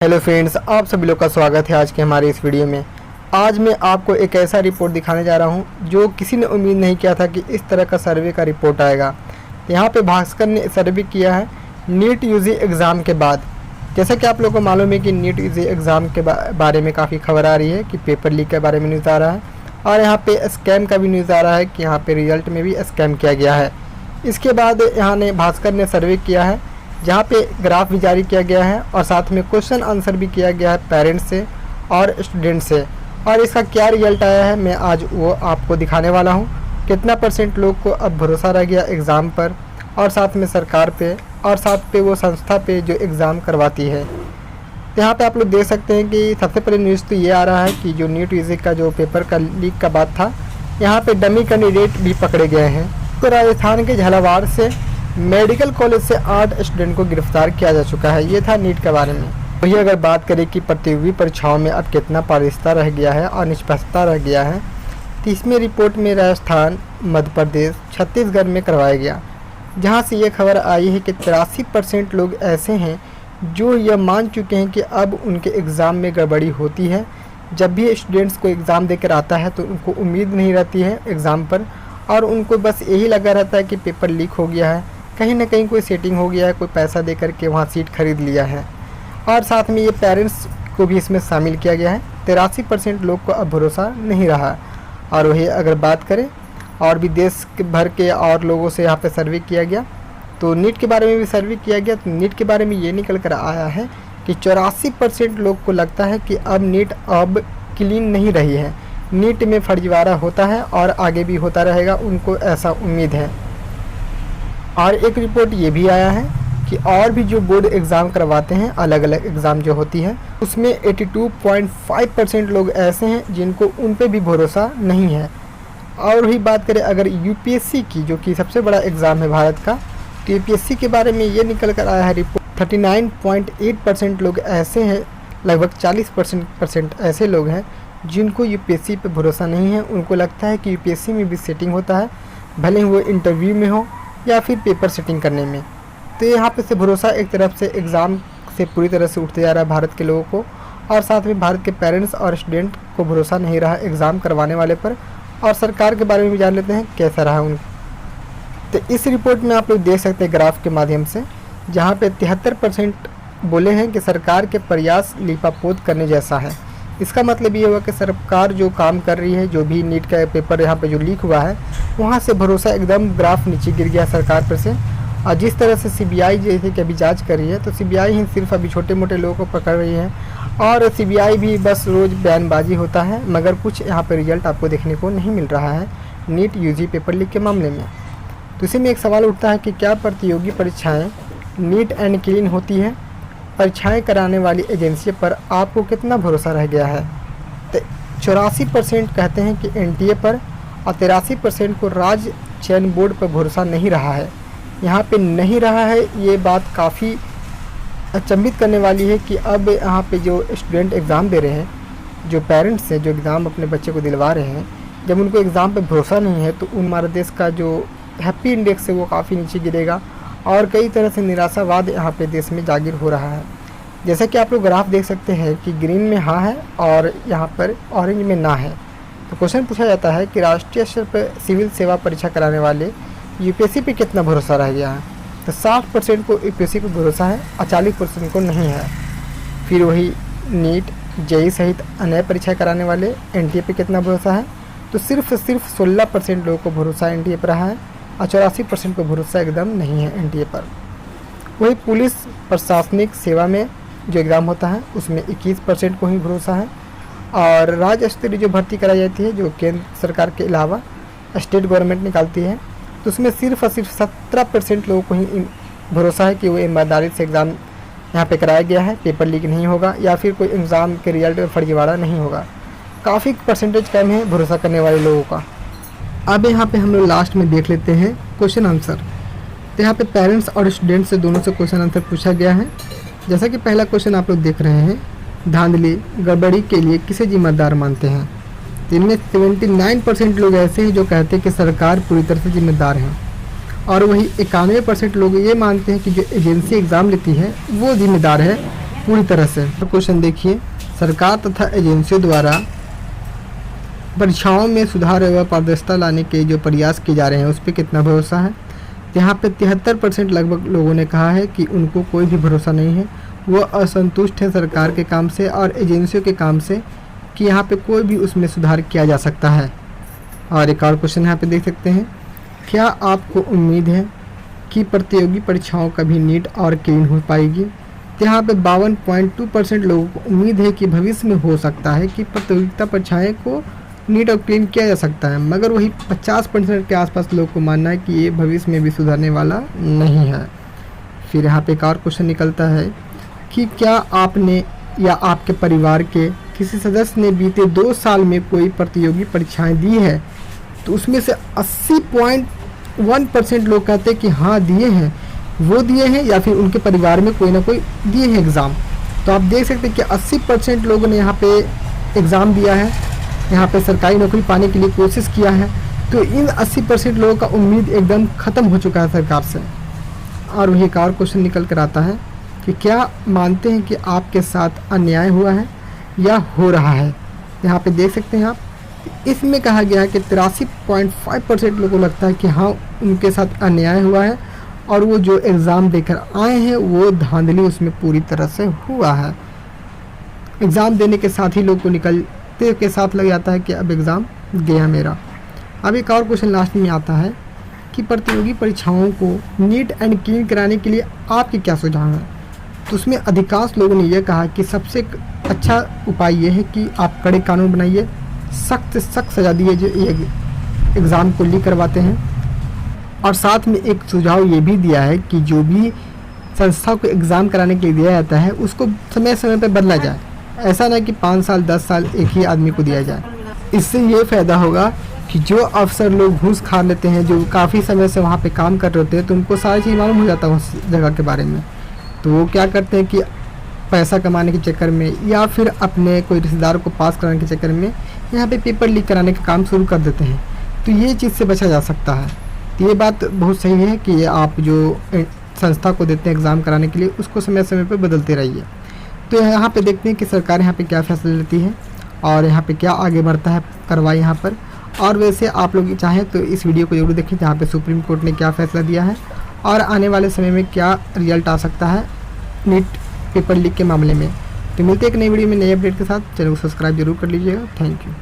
Hello friends, आप सभी लोग का स्वागत है आज के हमारे इस वीडियो में। आज मैं आपको एक ऐसा रिपोर्ट दिखाने जा रहा हूं जो किसी ने उम्मीद नहीं किया था कि इस तरह का सर्वे का रिपोर्ट आएगा। यहां पे भास्कर ने सर्वे किया है नीट यूजी एग्ज़ाम के बाद। जैसा कि आप लोगों को मालूम है कि नीट यूजी एग्ज़ाम के बारे में काफ़ी खबर आ रही है कि पेपर लीक के बारे में न्यूज़ आ रहा है और यहाँ पर स्कैम का भी न्यूज़ आ रहा है कि यहाँ पर रिजल्ट में भी स्कैम किया गया है। इसके बाद यहाँ ने भास्कर ने सर्वे किया है जहाँ पे ग्राफ भी जारी किया गया है और साथ में क्वेश्चन आंसर भी किया गया है पेरेंट्स से और स्टूडेंट से, और इसका क्या रिजल्ट आया है मैं आज वो आपको दिखाने वाला हूँ। कितना % लोग को अब भरोसा रह गया एग्ज़ाम पर और साथ में सरकार पे और साथ पे वो संस्था पे जो एग्ज़ाम करवाती है। तो यहाँ पे आप लोग देख सकते हैं कि सबसे पहले न्यूज़ तो ये आ रहा है कि जो नीट यूजी का जो पेपर का लीक का बात था, यहाँ पर डमी कैंडिडेट भी पकड़े गए हैं। तो राजस्थान के झालावाड़ से मेडिकल कॉलेज से 8 स्टूडेंट को गिरफ्तार किया जा चुका है। ये था नीट के बारे में। वही अगर बात करें कि प्रतियोगी परीक्षाओं में अब कितना पारदर्शिता रह गया है और निष्पक्षता रह गया है, तो इसमें रिपोर्ट में राजस्थान, मध्य प्रदेश, छत्तीसगढ़ में करवाया गया, जहां से ये खबर आई है कि 83% लोग ऐसे हैं जो यह मान चुके हैं कि अब उनके एग्ज़ाम में गड़बड़ी होती है। जब भी स्टूडेंट्स को एग्ज़ाम देकर आता है तो उनको उम्मीद नहीं रहती है एग्ज़ाम पर और उनको बस यही लगा रहता है कि पेपर लीक हो गया है, कहीं ना कहीं कोई सेटिंग हो गया है, कोई पैसा दे करके वहाँ सीट खरीद लिया है। और साथ में ये पेरेंट्स को भी इसमें शामिल किया गया है। 83% लोग को अब भरोसा नहीं रहा। और वही अगर बात करें और भी देश भर के और लोगों से यहाँ पे सर्वे किया गया, तो नीट के बारे में भी सर्वे किया गया। तो नीट के बारे में ये निकल कर आया है कि 84% लोग को लगता है कि अब नीट अब क्लीन नहीं रही है, नीट में फर्जीवाड़ा होता है और आगे भी होता रहेगा, उनको ऐसा उम्मीद है। और एक रिपोर्ट ये भी आया है कि और भी जो बोर्ड एग्ज़ाम करवाते हैं, अलग अलग एग्ज़ाम जो होती है, उसमें 82.5% लोग ऐसे हैं जिनको उन पे भी भरोसा नहीं है। और वही बात करें अगर यूपीएससी की, जो कि सबसे बड़ा एग्ज़ाम है भारत का, तो यूपीएससी के बारे में ये निकल कर आया है रिपोर्ट 39.8% लोग ऐसे हैं, लगभग 40% ऐसे लोग हैं जिनको यूपीएससी पे भरोसा नहीं है। उनको लगता है कि यूपीएससी में भी सेटिंग होता है, भले ही वो इंटरव्यू में हो या फिर पेपर सेटिंग करने में। तो यहाँ पे से भरोसा एक तरफ से एग्ज़ाम से पूरी तरह से उठते जा रहा है भारत के लोगों को, और साथ में भारत के पेरेंट्स और स्टूडेंट को भरोसा नहीं रहा एग्ज़ाम करवाने वाले पर। और सरकार के बारे में भी जान लेते हैं कैसा रहा उन। तो इस रिपोर्ट में आप लोग देख सकते हैं ग्राफ के माध्यम से, जहाँ पे 73% बोले हैं कि सरकार के प्रयास लीपापोत करने जैसा है। इसका मतलब ये हुआ कि सरकार जो काम कर रही है, जो भी नीट का पेपर यहाँ पे जो लीक हुआ है, वहाँ से भरोसा एकदम ग्राफ नीचे गिर गया सरकार पर से। और जिस तरह से सीबीआई जैसे कि अभी जांच कर रही है, तो सीबीआई ही सिर्फ अभी छोटे मोटे लोगों को पकड़ रही है और सीबीआई भी बस रोज़ बयानबाजी होता है, मगर कुछ यहाँ पर रिजल्ट आपको देखने को नहीं मिल रहा है नीट यूजी पेपर लीक के मामले में। तो इसी में एक सवाल उठता है कि क्या प्रतियोगी परीक्षाएँ नीट एंड क्लीन होती है? परीक्षाएं कराने वाली एजेंसी पर आपको कितना भरोसा रह गया है? तो 84% कहते हैं कि एनटीए पर और 83% को राज्य चयन बोर्ड पर भरोसा नहीं रहा है। यहाँ पे नहीं रहा है, ये बात काफ़ी अचंभित करने वाली है कि अब यहाँ पे जो स्टूडेंट एग्ज़ाम दे रहे हैं, जो पेरेंट्स हैं जो एग्ज़ाम अपने बच्चे को दिलवा रहे हैं, जब उनको एग्ज़ाम पे भरोसा नहीं है तो हमारे देश का जो हैप्पी इंडेक्स है वो काफ़ी नीचे गिरेगा और कई तरह से निराशावाद यहाँ पे देश में जागिर हो रहा है। जैसा कि आप लोग ग्राफ देख सकते हैं कि ग्रीन में हाँ है और यहाँ पर ऑरेंज में ना है। तो क्वेश्चन पूछा जाता है कि राष्ट्रीय स्तर पर सिविल सेवा परीक्षा कराने वाले यूपीएससी पे कितना भरोसा रह गया है? तो 60% को यूपीएससी पे भरोसा है और 40% को नहीं है। फिर वही नीट, जेईई सहित अन्य परीक्षाएँ कराने वाले एनटीए पे कितना भरोसा है? तो सिर्फ 16% लोगों को भरोसा एनटीए पर रहा है और 84% को भरोसा एकदम नहीं है एनटीए पर। वही पुलिस प्रशासनिक सेवा में जो एग्ज़ाम होता है उसमें 21% को ही भरोसा है। और राज्य स्तरीय जो भर्ती कराई जाती है, जो केंद्र सरकार के अलावा स्टेट गवर्नमेंट निकालती है, तो उसमें सिर्फ 17% लोगों को ही भरोसा है कि वो ईमानदारी से एग्ज़ाम यहाँ पे कराया गया है, पेपर लीक नहीं होगा या फिर कोई एग्ज़ाम के रिजल्ट में फर्जीवाड़ा नहीं होगा। काफ़ी परसेंटेज कम है भरोसा करने वाले लोगों का। अब यहाँ पे हम लोग लास्ट में देख लेते हैं क्वेश्चन आंसर। तो यहाँ पे पेरेंट्स और स्टूडेंट से दोनों से क्वेश्चन आंसर पूछा गया है। जैसा कि पहला क्वेश्चन आप लोग देख रहे हैं, धांधली गड़बड़ी के लिए किसे जिम्मेदार मानते हैं? तो इनमें 79% लोग ऐसे हैं जो कहते हैं कि सरकार पूरी तरह से जिम्मेदार है और वही 91% लोग ये मानते हैं कि जो एजेंसी एग्ज़ाम लेती है वो जिम्मेदार है पूरी तरह से। क्वेश्चन देखिए, सरकार तथा एजेंसियों द्वारा परीक्षाओं में सुधार एवं पारदर्शिता लाने के जो प्रयास किए जा रहे हैं उस पर कितना भरोसा है। यहाँ पे 73% लगभग लोगों ने कहा है कि उनको कोई भी भरोसा नहीं है, वो असंतुष्ट है सरकार के काम से और एजेंसियों के काम से कि यहाँ पे कोई भी उसमें सुधार किया जा सकता है। और एक और क्वेश्चन यहाँ पे देख सकते हैं, क्या आपको उम्मीद है कि प्रतियोगी परीक्षाओं कभी नीट और क्लीन हो पाएगी। तो यहाँ पे 52.2% लोगों को उम्मीद है कि भविष्य में हो सकता है कि प्रतियोगिता परीक्षाएँ को नीट और क्लीन किया जा सकता है, मगर वही 50% के आसपास लोग को मानना है कि ये भविष्य में भी सुधरने वाला नहीं है। फिर यहाँ पे एक और क्वेश्चन निकलता है कि क्या आपने या आपके परिवार के किसी सदस्य ने बीते 2 साल में कोई प्रतियोगी परीक्षाएं दी है। तो उसमें से 80.1% लोग कहते हैं कि हाँ दिए हैं, वो दिए हैं या फिर उनके परिवार में कोई ना कोई दिए हैं एग्ज़ाम। तो आप देख सकते हैं कि 80% लोगों ने यहाँ पे एग्ज़ाम दिया है, यहाँ पे सरकारी नौकरी पाने के लिए कोशिश किया है। तो इन 80% लोगों का उम्मीद एकदम ख़त्म हो चुका है सरकार से। और वही एक और क्वेश्चन निकल कर आता है कि क्या मानते हैं कि आपके साथ अन्याय हुआ है या हो रहा है। यहाँ पे देख सकते हैं आप, इसमें कहा गया है कि 83.5% लोगों को लगता है कि हाँ उनके साथ अन्याय हुआ है और वो जो एग्ज़ाम देकर आए हैं वो धांधली उसमें पूरी तरह से हुआ है। एग्ज़ाम देने के साथ ही लोग को निकलते के साथ लग जाता है कि अब एग्ज़ाम गया मेरा। अब एक और क्वेश्चन लास्ट में आता है कि प्रतियोगी परीक्षाओं को नीट एंड क्लीन कराने के लिए आपके क्या सुझाव हैं। तो उसमें अधिकांश लोगों ने यह कहा कि सबसे अच्छा उपाय ये है कि आप कड़े कानून बनाइए, सख्त से सख्त सज़ा दिए जो ये एग्ज़ाम को लीक करवाते हैं। और साथ में एक सुझाव ये भी दिया है कि जो भी संस्था को एग्ज़ाम कराने के लिए दिया जाता है उसको समय समय पर बदला जाए, ऐसा ना कि 5 साल 10 साल एक ही आदमी को दिया जाए। इससे ये फ़ायदा होगा कि जो अफसर लोग घूस खा लेते हैं, जो काफ़ी समय से वहाँ पे काम कर रहे होते हैं, तो उनको सारी चीज़ मालूम हो जाता है उस जगह के बारे में। तो वो क्या करते हैं कि पैसा कमाने के चक्कर में या फिर अपने कोई रिश्तेदार को पास कराने के चक्कर में यहाँ पे पेपर लीक कराने का काम शुरू कर देते हैं। तो ये चीज़ से बचा जा सकता है। तो ये बात बहुत सही है कि आप जो संस्था को देते हैं एग्ज़ाम कराने के लिए उसको समय समय पर बदलते रहिए। तो यहाँ पे देखते हैं कि सरकार यहाँ पे क्या फैसला लेती है और यहाँ पे क्या आगे बढ़ता है कार्रवाई यहाँ पर। और वैसे आप लोग चाहें तो इस वीडियो को जरूर देखें जहाँ पे सुप्रीम कोर्ट ने क्या फ़ैसला दिया है और आने वाले समय में क्या रिजल्ट आ सकता है नीट पेपर लीक के मामले में। तो मिलते हैं एक नई वीडियो में नए अपडेट के साथ। चैनल को सब्सक्राइब जरूर कर लीजिएगा। Thank you.